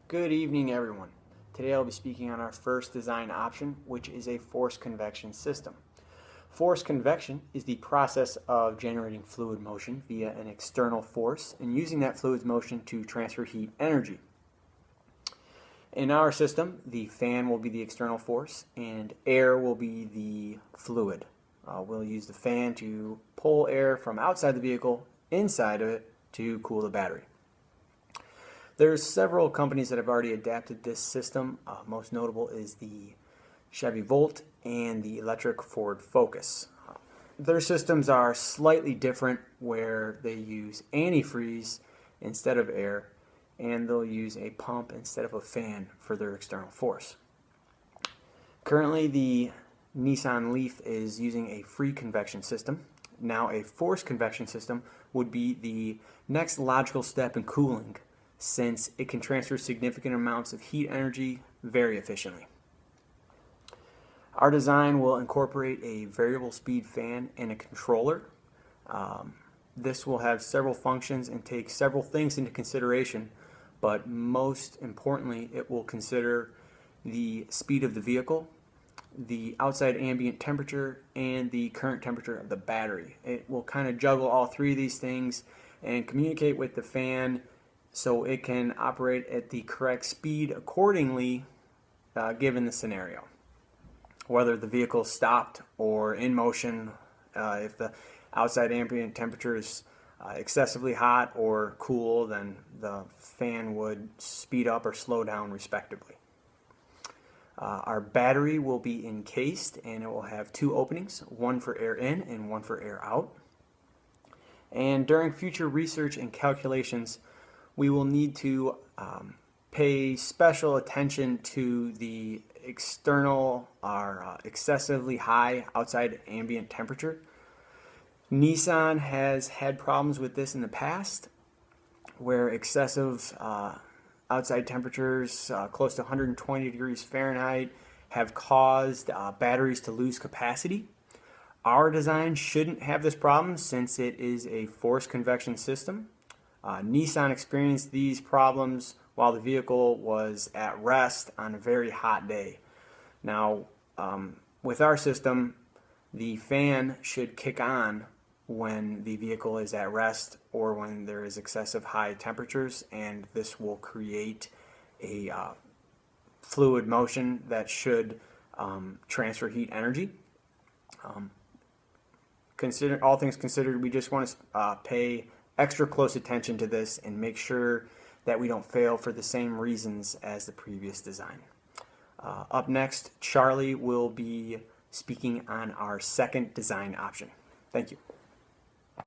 Good evening, everyone. Today I'll be speaking on our first design option, which is a forced convection system. Forced convection is the process of generating fluid motion via an external force and using that fluid's motion to transfer heat energy. In our system, the fan will be the external force and air will be the fluid. We'll use the fan to pull air from outside the vehicle inside of it to cool the battery. There's several companies that have already adapted this system. Most notable is the Chevy Volt and the electric Ford Focus. Their systems are slightly different where they use antifreeze instead of air, and they'll use a pump instead of a fan for their external force. Currently, the Nissan Leaf is using a free convection system. Now, a forced convection system would be the next logical step in cooling, since it can transfer significant amounts of heat energy very efficiently. Our design will incorporate a variable speed fan and a controller. This will have several functions and take several things into consideration, but most importantly, it will consider the speed of the vehicle, the outside ambient temperature, and the current temperature of the battery. It will kind of juggle all three of these things and communicate with the fan so it can operate at the correct speed accordingly given the scenario. Whether the vehicle is stopped or in motion, if the outside ambient temperature is excessively hot or cool, then the fan would speed up or slow down respectively. Our battery will be encased and it will have two openings, one for air in and one for air out. And during future research and calculations, we will need to pay special attention to the external or excessively high outside ambient temperature. Nissan has had problems with this in the past, where excessive outside temperatures close to 120 degrees Fahrenheit have caused batteries to lose capacity. Our design shouldn't have this problem since it is a forced convection system. Nissan experienced these problems while the vehicle was at rest on a very hot day. Now, with our system, the fan should kick on when the vehicle is at rest or when there is excessive high temperatures, and this will create a fluid motion that should transfer heat energy. All things considered, we just want to pay extra close attention to this and make sure that we don't fail for the same reasons as the previous design. Up next, Charlie will be speaking on our second design option. Thank you.